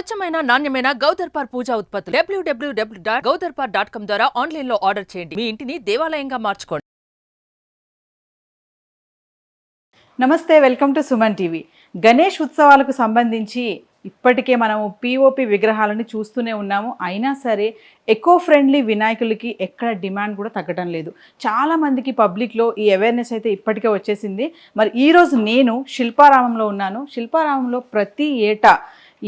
స్వచ్ఛమైన నాణ్యమైన గౌదర్పార్ పూజా ఉత్పత్తులు www.gaudarpar.com ద్వారా ఆన్లైన్ లో ఆర్డర్ చేయండి. మీ ఇంటిని దేవాలయంగా మార్చుకోండి. నమస్తే, welcome to Suman TV. Ganesh ఉత్సవాలకు సంబంధించి ఇప్పటికే మనము పిఓపి విగ్రహాలను చూస్తూనే ఉన్నాము. అయినా సరే ఎకో ఫ్రెండ్లీ వినాయకులకి ఎక్కడ డిమాండ్ కూడా తగ్గడం లేదు. చాలామందికి పబ్లిక్లో ఈ అవేర్నెస్ అయితే ఇప్పటికే వచ్చేసింది. మరి ఈరోజు నేను శిల్పారామంలో ఉన్నాను. శిల్పారామంలో ప్రతి ఏటా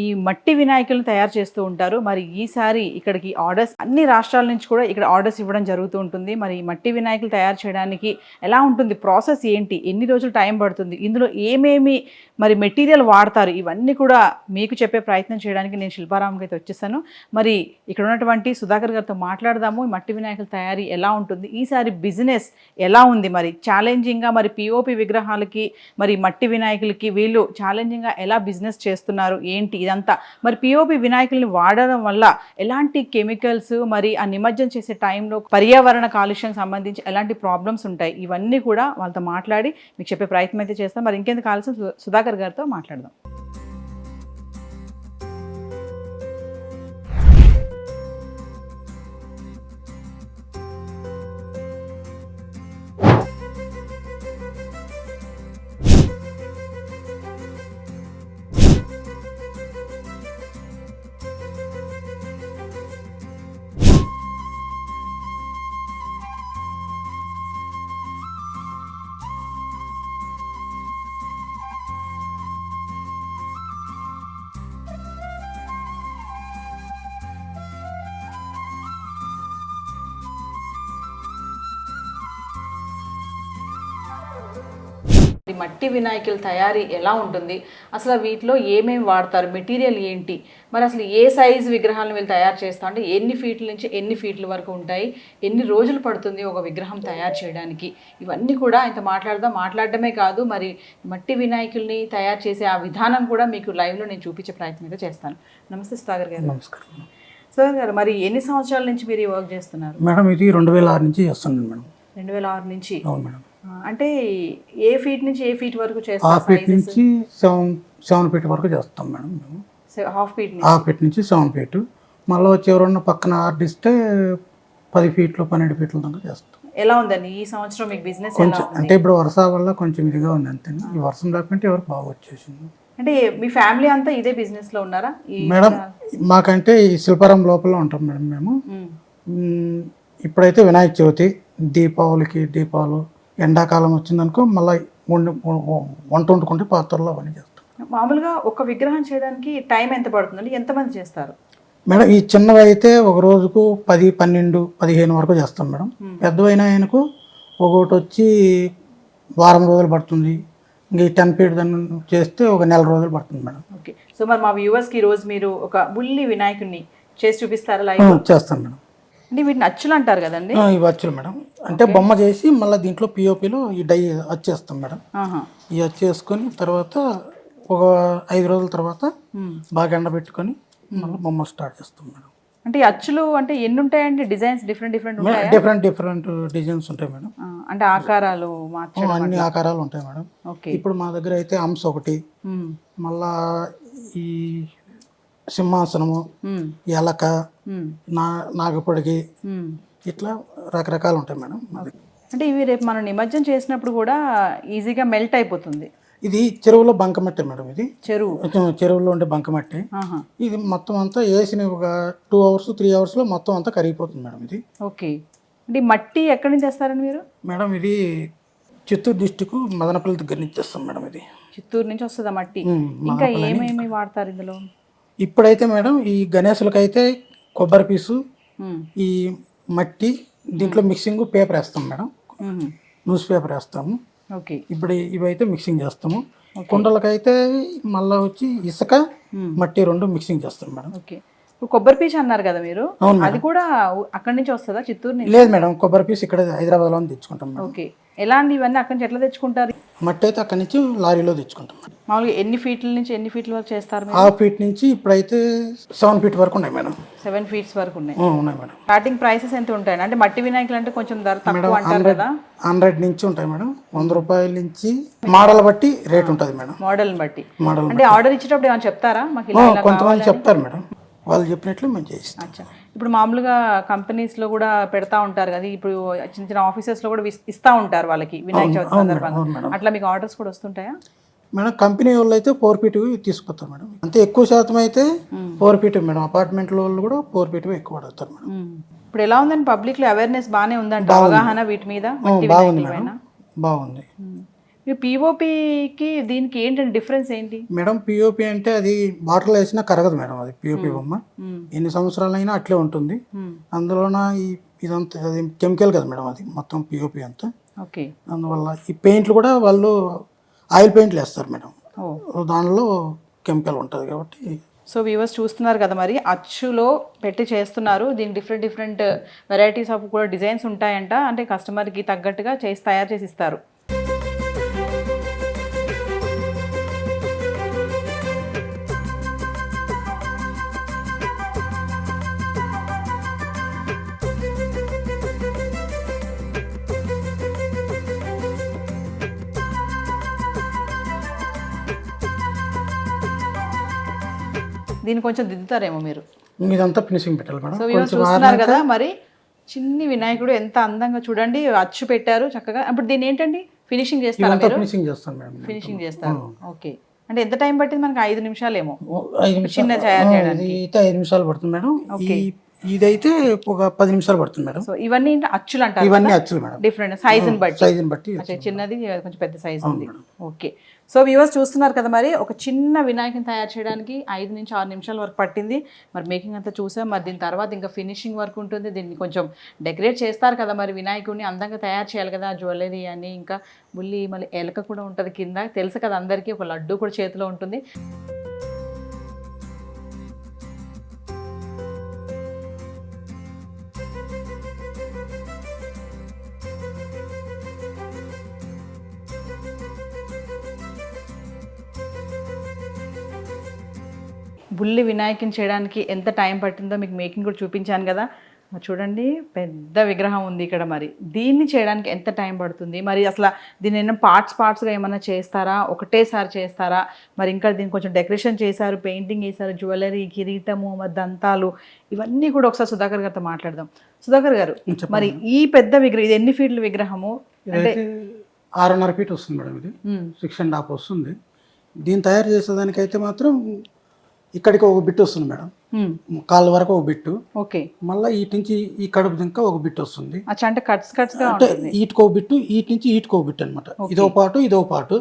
ఈ మట్టి వినాయకులను తయారు చేస్తూ ఉంటారు. మరి ఈసారి ఇక్కడికి ఆర్డర్స్ అన్ని రాష్ట్రాల నుంచి కూడా ఇక్కడ ఆర్డర్స్ ఇవ్వడం జరుగుతూ ఉంటుంది. మరి ఈ మట్టి వినాయకులు తయారు చేయడానికి ఎలా ఉంటుంది, ప్రాసెస్ ఏంటి, ఎన్ని రోజులు టైం పడుతుంది, ఇందులో ఏమేమి మరి మెటీరియల్ వాడతారు, ఇవన్నీ కూడా మీకు చెప్పే ప్రయత్నం చేయడానికి నేను శిల్పారామంకి అయితే వచ్చేసాను. మరి ఇక్కడ ఉన్నటువంటి సుధాకర్ గారితో మాట్లాడదాము. ఈ మట్టి వినాయకుల తయారీ ఎలా ఉంటుంది, ఈసారి బిజినెస్ ఎలా ఉంది, మరి ఛాలెంజింగ్గా మరి పిఓపి విగ్రహాలకి మరి మట్టి వినాయకులకి వీళ్ళు ఛాలెంజింగ్గా ఎలా బిజినెస్ చేస్తున్నారు ఏంటి ఇదంతా. మరి పిఓపి వినాయకుల్ని వాడడం వల్ల ఎలాంటి కెమికల్స్, మరి ఆ నిమజ్జనం చేసే టైంలో పర్యావరణ కాలుష్యం సంబంధించి ఎలాంటి ప్రాబ్లమ్స్ ఉంటాయి, ఇవన్నీ కూడా వాళ్ళతో మాట్లాడి మీకు చెప్పే ప్రయత్నం అయితే చేస్తాం. మరి ఇంకెందుకు కావాల్సిన సుధాకర్ గారితో మాట్లాడదాం. మట్టి వినాయకుల తయారీ ఎలా ఉంటుంది, అసలు వీటిలో ఏమేమి వాడతారు, మెటీరియల్ ఏంటి, మరి అసలు ఏ సైజు విగ్రహాలను వీళ్ళు తయారు చేస్తా అంటే ఎన్ని ఫీట్ల నుంచి ఎన్ని ఫీట్ల వరకు ఉంటాయి, ఎన్ని రోజులు పడుతుంది ఒక విగ్రహం తయారు చేయడానికి, ఇవన్నీ కూడా ఇంత మాట్లాడడమే కాదు, మరి మట్టి వినాయకుల్ని తయారు చేసే ఆ విధానం కూడా మీకు లైవ్లో నేను చూపించే ప్రయత్నం అయితే చేస్తాను. నమస్తే సుధాకర్ గారు. నమస్కారం. సుధాకర్ గారు, మరి ఎన్ని సంవత్సరాల నుంచి మీరు ఈ వర్క్ చేస్తున్నారు? మేడం ఇది 2006 నుంచి చేస్తున్నాను మేడం. 2006 నుంచి? అవును మేడం. అంటే ఏ ఫీట్ నుంచి ఏ ఫీట్ వరకు చేస్తాం? 6 ఫీట్ నుంచి 7 ఫీట్ వరకు చేస్తాం మేడం మేము. హాఫ్ ఫీట్ నుంచి 7 ఫీట్. మళ్ళీ వచ్చి ఎవరన్నా పక్కన ఆర్డర్ ఇస్తే 10 ఫీట్లు 12 ఫీట్ల దాకా చేస్తాం. ఎలా ఉందండి ఈ సంవత్సరం మీకు బిజినెస్? కొంచెం అంటే ఇప్పుడు వర్ష వల్ల కొంచెం ఇదిగా ఉంది అంతే. ఈ వర్షం లేకుంటే ఎవరికి బాగా వచ్చేసింది. అంటే మీ ఫ్యామిలీ అంతా ఇదే బిజినెస్ లో ఉన్నారా? మేడం మాకంటే ఈ శిల్పారాం లోపల ఉంటాం మేడం మేము. ఇప్పుడైతే వినాయక చవితి, దీపాలు ఎండాకాలం వచ్చిందనుకో మళ్ళీ వంట వండుకుంటే పాత్రలో అవన్నీ చేస్తాం. మామూలుగా ఒక విగ్రహం చేయడానికి టైం ఎంత పడుతుందండి, ఎంతమంది చేస్తారు? మేడం ఈ చిన్నవి అయితే ఒక రోజుకు 10, 12, 15 వరకు చేస్తాం మేడం. పెద్దవైన ఆయనకు ఒకటి వచ్చి వారం రోజులు పడుతుంది. ఇంక ఈ 10 ఫీట్ దాన్ని చేస్తే ఒక నెల రోజులు పడుతుంది మేడం. ఓకే, సో మరి మా వ్యూవర్స్కి ఈరోజు మీరు ఒక బుల్లి వినాయకుడిని చేసి చూపిస్తారా? చేస్తాం మేడం. అంటే వీటిని అచ్చులు అంటారు కదండి? ఇవి అచ్చులు మేడం. అంటే బొమ్మ చేసి మళ్ళీ దీంట్లో పిఓపిలో ఈ డై అచ్చేస్తాం మేడం. ఈ అచ్చేసుకొని తర్వాత ఒక 5 రోజుల తర్వాత బాగా ఎండబెట్టుకొని మళ్ళీ బొమ్మ స్టార్ట్ చేస్తాం మేడం. అంటే ఈ అచ్చులు అంటే ఎన్ని ఉంటాయండి? డిజైన్స్ డిఫరెంట్ డిఫరెంట్ డిజైన్స్ ఉంటాయి మేడం. అంటే ఆకారాలు అన్ని ఆకారాలు ఉంటాయి మేడం. ఇప్పుడు మా దగ్గర అయితే హంస ఒకటి, మళ్ళా ఈ సింహాసనము, ఎలక, నాగపొడిగి, ఇట్లా రకరకాలు ఉంటాయి మేడం. అంటే ఇవి రేపు మనం నిమజ్జనం చేసినప్పుడు కూడా ఈజీగా మెల్ట్ అయిపోతుంది. ఇది చెరువులో బంకమట్టి మేడం. ఇది చెరువులో ఉండే బంకమట్టి. ఇది మొత్తం అంతా వేసిన ఒక 2 అవర్స్ 3 అవర్స్లో మొత్తం అంతా కరిగిపోతుంది మేడం ఇది. ఓకే, అంటే మట్టి ఎక్కడి నుంచి తెస్తారండి మీరు? మేడం ఇది చిత్తూరు డిస్టిక్ మదనపల్లి దగ్గర నుంచి తెస్తాం మేడం. ఇది చిత్తూరు నుంచి వస్తుందా మట్టి? ఇంకా ఏమేమి వాడతారు ఇందులో? ఇప్పుడైతే మేడం ఈ గణేశులకైతే కొబ్బరి పీసు, ఈ మట్టి, దీంట్లో మిక్సింగ్ పేపర్ వేస్తాం మేడం. న్యూస్ పేపర్ వేస్తాము. ఇప్పుడు ఇవైతే మిక్సింగ్ చేస్తాము. కుండలకైతే మళ్ళీ వచ్చి ఇసుక, మట్టి 2 మిక్సింగ్ చేస్తాం మేడం. ఓకే, కొబ్బరి పీస్ అన్నారు కదా మీరు, అది కూడా అక్కడి నుంచి వస్తుందా చిత్తూరు నుంచి? లేదు మేడం, కొబ్బరి పీస్ ఇక్కడ హైదరాబాద్లో తెచ్చుకుంటాం. ఓకే, ఎలా అండి ఇవన్నీ అక్కడి నుంచి ఎట్లా తెచ్చుకుంటారు? మట్టి అయితే అక్కడి నుంచి లారీలో తెచ్చుకుంటాం మేడం. మామూలుగా ఎన్ని ఫీట్ల నుంచి ఎన్ని ఫీట్ల వరకు చేస్తారు మీరు? 6 ఫీట్ నుంచి ఇప్పుడైతే 7 ఫీట్ వరకు ఉన్నాయి మేడం. 7 ఫీట్స్ వరకు ఉన్నాయి. ఉన్నాయి మేడం. స్టార్టింగ్ ప్రైసెస్ ఎంత ఉంటాయి? అంటే మట్టి వినాయకులు అంటే కొంచెం ధర తక్కువ అంటారు కదా. 100 నుంచి ఉంటాయి మేడం. 100 రూపాయల నుంచి మోడల్ బట్టి రేట్ ఉంటుంది మేడం. మోడల్ బట్టి. మోడల్ అంటే ఆర్డర్ ఇచ్చేటప్పుడు ఏమైనా చెప్తారా మాకు ఇలా ఇలా కొంతమంది చెప్తారు మేడం, వాళ్ళు చెప్పినట్లు మేము చేయిస్తాం. అచ్చా, ఇప్పుడు మామూలుగా కంపెనీస్లో కూడా పెడతా ఉంటారు కదా, ఇప్పుడు చిన్న చిన్న ఆఫీసెస్లో కూడా ఇస్తూ ఉంటారు వాళ్ళకి వినాయక చవితి సందర్భంగా. అట్లా మీకు ఆర్డర్స్ కూడా వస్తుంటాయా మేడం? కంపెనీ వాళ్ళు అయితే 4 ఫీట్ తీసుకొస్తారు మేడం. అంతే ఎక్కువ శాతం అయితే 4 ఫీట్ మేడం. అపార్ట్మెంట్లో వాళ్ళు కూడా 4 ఫీట్ ఎక్కువ అడుగుతారు మేడం. ఇప్పుడు ఎలా ఉందండి పబ్లిక్లో అవేర్నెస్ బాగానే ఉందంట, అవగాహన వీటి మీద? బాగుంది మేడం, బాగుంది. పిఓపికి దీనికి ఏంటంటే డిఫరెన్స్ ఏంటి మేడం? పిఓపి అంటే అది బాటిల్ వేసినా కరగదు మేడం. అది పిఓపి బొమ్మ ఎన్ని సంవత్సరాలైనా అట్లే ఉంటుంది. అందులోన ఇదంతా అది కెమికల్ కదా మేడం, అది మొత్తం పిఓపి అంతా. ఓకే. అందువల్ల ఈ పెయింట్లు కూడా వాళ్ళు ఆయిల్ పెయింట్లు వేస్తారు మేడం, దానిలో కెమికల్ ఉంటుంది కాబట్టి. సో వ్యూవర్స్ చూస్తున్నారు కదా, మరి అచ్చులో పెట్టి చేస్తున్నారు. దీనికి డిఫరెంట్ వెరైటీస్ ఆఫ్ కూడా డిజైన్స్ ఉంటాయంట. అంటే కస్టమర్కి తగ్గట్టుగా తయారు చేసి ఇస్తారు. దీన్ని కొంచెం దిద్దుతారేమో మీరు. ఇదంతా ఫినిషింగ్ పెట్టాలి మేడం. సో వ్యూవర్స్ చూస్తున్నారు కదా, మరి చిన్ని వినాయకుడు ఎంత అందంగా చూడండి, అచ్చు పెట్టారు చక్కగా. ఇప్పుడు దీన్ని ఏంటండి ఫినిషింగ్ చేస్తారా మీరు? ఫినిషింగ్ చేస్తాను మేడం. ఫినిషింగ్ చేస్తారు. ఓకే. అంటే ఎంత టైం పట్టింది మనకి? 5 నిమిషాలేమో చిన్న తయారు చేయడానికి. అయితే 5 నిమిషాలు పడుతుంది మేడం. ఇదైతే ఒక 10 నిమిషాలు పడుతుంది మేడం. సో ఇవన్నీ అచ్చులు అంటారు. ఇవన్నీ అచ్చులు మేడం, డిఫరెంట్ సైజుని బట్టి. చిన్నది కొంచెం పెద్ద సైజు ఉంది. ఓకే. సో వ్యూవర్స్ చూస్తున్నారు కదా, మరి ఒక చిన్న వినాయకుని తయారు చేయడానికి 5 నుంచి 6 నిమిషాల వరకు పట్టింది. మరి మేకింగ్ అంతా చూసాం. మరి దీని తర్వాత ఇంకా ఫినిషింగ్ వర్క్ ఉంటుంది. దీన్ని కొంచెం డెకరేట్ చేస్తారు కదా, మరి వినాయకుడిని అందంగా తయారు చేయాలి కదా, జ్యువెలరీ అని, ఇంకా మళ్ళీ ఎలక కూడా ఉంటుంది కింద, తెలుసు కదా అందరికీ. ఒక లడ్డు కూడా చేతిలో ఉంటుంది. బుల్లి వినాయకుని చేయడానికి ఎంత టైం పట్టిందో మీకు మేకింగ్ కూడా చూపించాను కదా. చూడండి, పెద్ద విగ్రహం ఉంది ఇక్కడ. మరి దీన్ని చేయడానికి ఎంత టైం పడుతుంది? మరి అసలు దీన్ని ఏమైనా పార్ట్స్గా ఏమైనా చేస్తారా, ఒకటేసారి చేస్తారా? మరి ఇంకా దీన్ని కొంచెం డెకరేషన్ చేశారు, పెయింటింగ్ వేశారు, జ్యువెలరీ, కిరీటము, మరి దంతాలు, ఇవన్నీ కూడా ఒకసారి సుధాకర్ గారితో మాట్లాడదాం. సుధాకర్ గారు, మరి ఈ పెద్ద విగ్రహం ఇది ఎన్ని ఫీట్ల విగ్రహము? అంటే 6.5 ఫీట్ వస్తుంది మేడం. ఇది 6.5 వస్తుంది. దీన్ని తయారు చేసేదానికైతే మాత్రం ఇక్కడికి ఒక బిట్ వస్తుంది మేడం, కాళ్ళ వరకు ఒక బిట్టు. ఓకే. మళ్ళీ ఈటి నుంచి ఈ కడుపు ఇంకా ఒక బిట్ వస్తుంది. అంటే కట్స్ గా అంటే ఈటికో బిట్టు, ఈటి నుంచి ఈటికో బిట్ అనమాట. ఇదో పాటు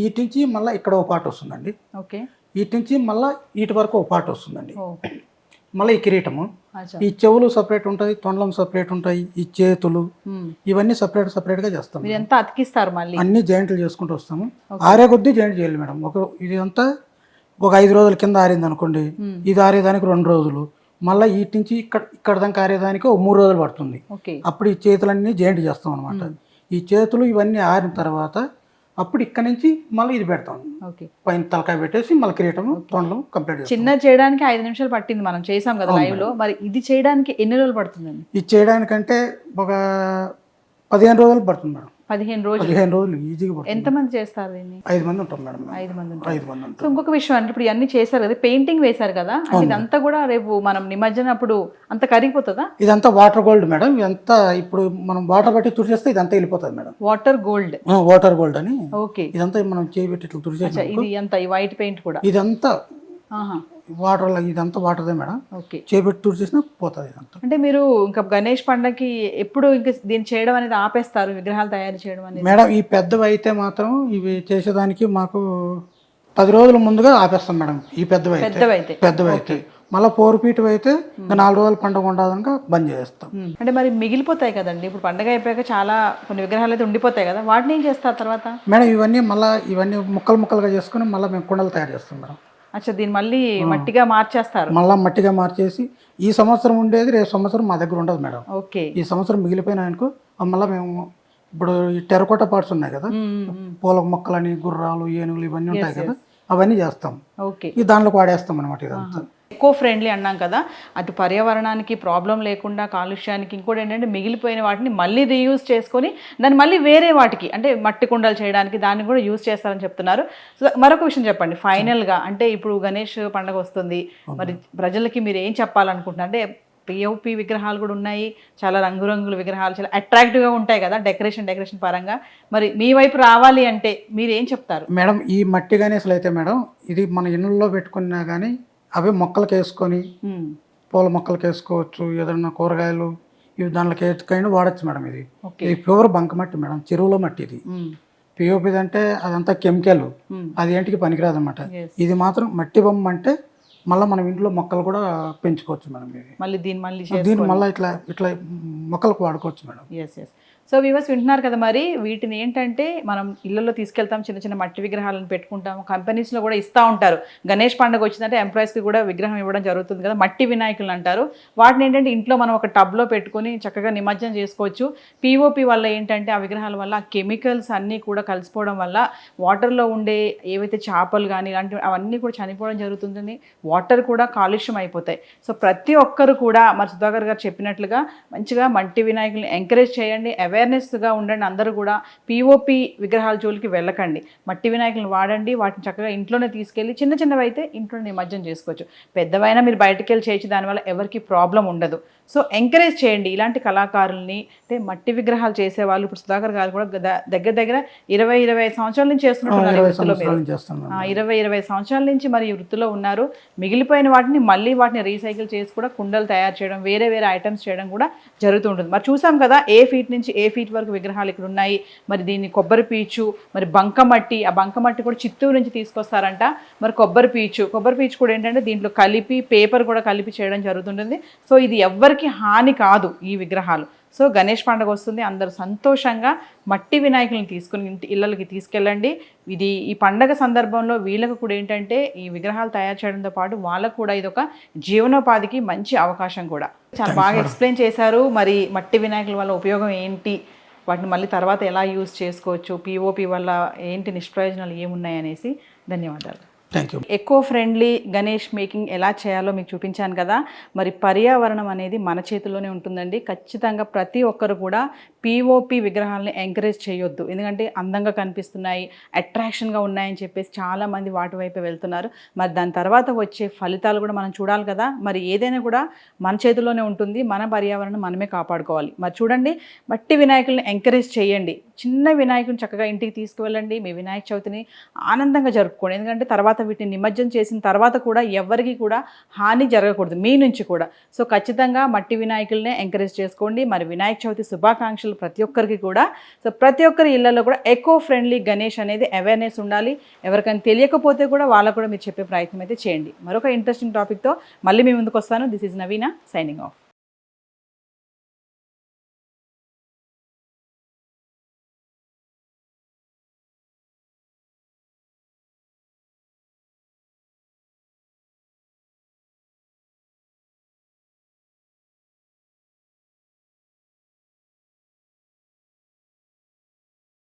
ఈటి నుంచి మళ్ళీ ఇక్కడ ఒక పాటు వస్తుందండి. ఓకే. ఈటి నుంచి మళ్ళీ ఈటి వరకు ఒక పాటు వస్తుందండి. మళ్ళీ ఈ కిరీటము, ఈ చెవులు సపరేట్ ఉంటాయి, తొండలం సపరేట్ ఉంటాయి, ఈ చేతులు ఇవన్నీ సపరేట్ గా చేస్తాం. ఎంత అతికిస్తారు? మళ్ళీ అన్ని జాయింట్లు చేసుకుంటూ వస్తాము. ఆరే కొద్దీ జాయింట్ చేయాలి మేడం. ఇది అంతా ఒక 5 రోజుల కింద ఆరింది అనుకోండి, ఇది ఆరేదానికి 2 రోజులు, మళ్ళీ వీటి నుంచి ఇక్కడ దాకా ఆరేదానికి ఒక 3 రోజులు పడుతుంది. అప్పుడు ఈ చేతులన్నీ జాయింట్ చేస్తాం అనమాట. ఈ చేతులు ఇవన్నీ ఆరిన తర్వాత అప్పుడు ఇక్కడ నుంచి మళ్ళీ ఇది పెడతాం. పైన తలకాయ పెట్టేసి మళ్ళీ కిరీటము, తొండలం కంప్లీట్. చిన్న చేయడానికి 5 నిమిషాలు పట్టింది, మనం చేసాం కదా లైవ్ లో. మరి ఇది చేయడానికి ఎన్ని రోజులు పడుతుందండి? ఇది చేయడానికంటే ఒక 15 రోజులు పడుతుంది మేడం. 15 రోజులు ఈజీగా పడుతుంది. ఎంతమంది చేస్తారు దీన్ని? 5 మంది ఉంటాం మేడం. 5 మంది ఉంటాం. ఇంకొక విషయం అంటే, ఇప్పుడు ఇవన్నీ చేశారు కదా, పెయింటింగ్ వేశారు కదా, ఇదంతా కూడా రేపు మనం నిమజ్జనం అప్పుడు అంత కరిగిపోతుందా? ఇదంతా వాటర్ గోల్డ్ మేడం. ఇదంతా ఇప్పుడు మనం వాటర్ బట్టి తుడిచేస్తే ఇదంతా వెళ్ళిపోతుంది మేడం. వాటర్ గోల్డ్ అని. ఓకే. ఇదంతా మనం చేయబెట్టి ఇట్లా తుడిచేస్తే ఇది అంతా ఈ వైట్ పెయింట్ కూడా ఇదంతా వాటర్, ఇదంతా వాటర్దే మేడం. చేపెట్టి తుడిచేసినా పోతుంది ఇదంతా. అంటే మీరు ఇంకా గణేష్ పండగకి ఎప్పుడు ఇంకా దీన్ని చేయడం అనేది ఆపేస్తారు, విగ్రహాలు తయారు చేయడం అనేది? మేడం, ఈ పెద్దవి అయితే మాత్రం ఇవి చేసేదానికి మాకు 10 రోజుల ముందుగా ఆపేస్తాం మేడం. ఈ పెద్దవి అయితే మళ్ళీ 4 ఫీట్ అయితే 4 రోజులు పండుగ ఉండదాక బంద్ చేస్తాం. అంటే మరి మిగిలిపోతాయి కదండి, ఇప్పుడు పండుగ అయిపోయాక చాలా కొన్ని విగ్రహాలు అయితే ఉండిపోతాయి కదా, వాటిని ఏం చేస్తారు తర్వాత? మేడం, ఇవన్నీ ముక్కలుగా చేసుకుని మళ్ళీ మేము కుండలు తయారు చేస్తాం మేడం. అచ్చా, దీన్ని మళ్ళీ మట్టిగా మార్చేస్తారు? మళ్ళీ మట్టిగా మార్చేసి ఈ సంవత్సరం ఉండేది రేపు సంవత్సరం మా దగ్గర ఉండదు మేడం. ఓకే. ఈ సంవత్సరం మిగిలిపోయినా అనుకో మళ్ళీ మేము ఇప్పుడు ఈ టెరకోట పార్ట్స్ ఉన్నాయి కదా, పూల మొక్కలని, గుర్రాలు, ఏనుగులు ఇవన్నీ ఉంటాయి కదా, అవన్నీ చేస్తాం. ఓకే, ఈ దాంట్లోకి వాడేస్తాం అనమాట ఇదంతా. ఎకో ఫ్రెండ్లీ అన్నాం కదా, అటు పర్యావరణానికి ప్రాబ్లం లేకుండా, కాలుష్యానికి, ఇంకోటి ఏంటంటే మిగిలిపోయిన వాటిని మళ్ళీ రీయూజ్ చేసుకొని దాన్ని మళ్ళీ వేరే వాటికి అంటే మట్టి కుండలు చేయడానికి దాన్ని కూడా యూజ్ చేస్తారని చెప్తున్నారు. సో మరొక విషయం చెప్పండి ఫైనల్గా, అంటే ఇప్పుడు గణేష్ పండుగ వస్తుంది, మరి ప్రజలకి మీరు ఏం చెప్పాలనుకుంటున్నారు? అంటే పిఓపి విగ్రహాలు కూడా ఉన్నాయి, చాలా రంగురంగుల విగ్రహాలు, చాలా అట్రాక్టివ్గా ఉంటాయి కదా డెకరేషన్ పరంగా. మరి మీ వైపు రావాలి అంటే మీరు ఏం చెప్తారు? మేడం ఈ మట్టి గణేశులు అయితే మేడం, ఇది మన ఇళ్ళల్లో పెట్టుకున్నా కానీ అవి మొక్కలకి వేసుకొని, పూల మొక్కలకి వేసుకోవచ్చు, ఏదైనా కూరగాయలు ఇవి దాంట్లోకి వేసుకైనా వాడచ్చు మేడం. ఇది ప్యూర్ బంక మట్టి మేడం, చెరువులో మట్టి. ఇది పిఓపి అంటే అదంతా కెమికల్, అది ఏంటికి పనికిరాదు అనమాట. ఇది మాత్రం మట్టి బొమ్మ అంటే మళ్ళీ మనం ఇంట్లో మొక్కలు కూడా పెంచుకోవచ్చు మేడం. ఇది దీన్ని మళ్ళీ ఇట్లా ఇట్లా మొక్కలకు వాడుకోవచ్చు మేడం. ఎస్. సో వ్యూవర్స్ వింటున్నారు కదా, మరి వీటిని ఏంటంటే మనం ఇళ్లలో తీసుకెళ్తాం, చిన్న చిన్న మట్టి విగ్రహాలను పెట్టుకుంటాము, కంపెనీస్లో కూడా ఇస్తూ ఉంటారు. గణేష్ పండుగ వచ్చిందంటే ఎంప్లాయీస్కి కూడా విగ్రహం ఇవ్వడం జరుగుతుంది కదా, మట్టి వినాయకులు అంటారు. వాటిని ఏంటంటే ఇంట్లో మనం ఒక టబ్లో పెట్టుకొని చక్కగా నిమజ్జనం చేసుకోవచ్చు. పిఓపి వల్ల ఏంటంటే ఆ విగ్రహాల వల్ల ఆ కెమికల్స్ అన్నీ కూడా కలిసిపోవడం వల్ల వాటర్లో ఉండే ఏవైతే చేపలు కానీ ఇలాంటివి అవన్నీ కూడా చనిపోవడం జరుగుతుంది, వాటర్ కూడా కాలుష్యం అయిపోతాయి. సో ప్రతి ఒక్కరు కూడా మరి సుధాకర్ గారు చెప్పినట్లుగా మంచిగా మట్టి వినాయకుల్ని ఎంకరేజ్ చేయండి, అవేర్నెస్గా ఉండండి. అందరూ కూడా పిఓపి విగ్రహాల జోలికి వెళ్ళకండి, మట్టి వినాయకులను వాడండి. వాటిని చక్కగా ఇంట్లోనే తీసుకెళ్ళి చిన్న చిన్నవి అయితే ఇంట్లోనే నిమజ్జనం చేసుకోవచ్చు, పెద్దవైనా మీరు బయటకు వెళ్ళి చేయొచ్చు, దానివల్ల ఎవరికి ప్రాబ్లం ఉండదు. సో ఎంకరేజ్ చేయండి ఇలాంటి కళాకారుల్ని. అంటే మట్టి విగ్రహాలు చేసేవాళ్ళు ఇప్పుడు సుధాకర్ గారు కూడా దగ్గర 20 సంవత్సరాల నుంచి చేస్తున్నారు, 20 సంవత్సరాల నుంచి మరి ఈ వృత్తిలో ఉన్నారు. మిగిలిపోయిన వాటిని మళ్ళీ వాటిని రీసైకిల్ చేసి కూడా కుండలు తయారు చేయడం, వేరే ఐటమ్స్ చేయడం కూడా జరుగుతుంటుంది. మరి చూసాం కదా ఏ ఫీట్ నుంచి ఏ ఫీట్ వరకు విగ్రహాలు ఇక్కడ ఉన్నాయి. మరి దీన్ని కొబ్బరి పీచు, మరి బంకమట్టి, ఆ బంకమట్టి కూడా చిత్తూరు నుంచి తీసుకొస్తారంట. మరి కొబ్బరి పీచు కూడా ఏంటంటే దీంట్లో కలిపి పేపర్ కూడా కలిపి చేయడం జరుగుతుంటుంది. సో ఇది ఎవ్వరికి హాని కాదు ఈ విగ్రహాలు. సో గణేష్ పండుగ వస్తుంది, అందరూ సంతోషంగా మట్టి వినాయకులను తీసుకుని ఇళ్ళకి తీసుకెళ్ళండి. ఈ పండగ సందర్భంలో వీళ్ళకు కూడా ఏంటంటే ఈ విగ్రహాలు తయారు చేయడంతో పాటు వాళ్ళకు కూడా ఇది ఒక జీవనోపాధికి మంచి అవకాశం కూడా. చాలా బాగా ఎక్స్ప్లెయిన్ చేశారు. మరి మట్టి వినాయకుల వల్ల ఉపయోగం ఏంటి, వాటిని మళ్ళీ తర్వాత ఎలా యూజ్ చేసుకోవచ్చు, పిఓపి వల్ల ఏంటి నిష్ప్రయోజనాలు ఏమున్నాయి అనేసి. ధన్యవాదాలు. Thank you. Eco friendly Ganesh making ఎలా చేయాలో మీకు చూపించాను కదా. మరి పర్యావరణం అనేది మన చేతిలోనే ఉంటుందండి. ఖచ్చితంగా ప్రతి ఒక్కరు కూడా పిఓపి విగ్రహాలని ఎంకరేజ్ చేయొద్దు, ఎందుకంటే అందంగా కనిపిస్తున్నాయి, అట్రాక్షన్గా ఉన్నాయని చెప్పేసి చాలామంది వాటి వైపే వెళ్తున్నారు. మరి దాని తర్వాత వచ్చే ఫలితాలు కూడా మనం చూడాలి కదా. మరి ఏదైనా కూడా మన చేతిలోనే ఉంటుంది, మన పర్యావరణం మనమే కాపాడుకోవాలి. మరి చూడండి, మట్టి వినాయకుల్ని ఎంకరేజ్ చేయండి. చిన్న వినాయకుని చక్కగా ఇంటికి తీసుకువెళ్ళండి, మీ వినాయక చవితిని ఆనందంగా జరుపుకోండి. ఎందుకంటే తర్వాత వీటిని నిమజ్జనం చేసిన తర్వాత కూడా ఎవరికి కూడా హాని జరగకూడదు మీ నుంచి కూడా. సో ఖచ్చితంగా మట్టి వినాయకులనే ఎంకరేజ్ చేసుకోండి. మరి వినాయక చవితి శుభాకాంక్షలు ప్రతి ఒక్కరికి కూడా. సో ప్రతి ఒక్కరి ఇళ్లలో కూడా ఎకో ఫ్రెండ్లీ గణేష్ అనేది అవేర్నెస్ ఉండాలి. ఎవరికైనా తెలియకపోతే కూడా వాళ్ళకు కూడా మీరు చెప్పే ప్రయత్నం అయితే చేయండి. మరొక ఇంట్రెస్టింగ్ టాపిక్తో మళ్ళీ మీ ముందుకు వస్తాను. This is Naveena signing of.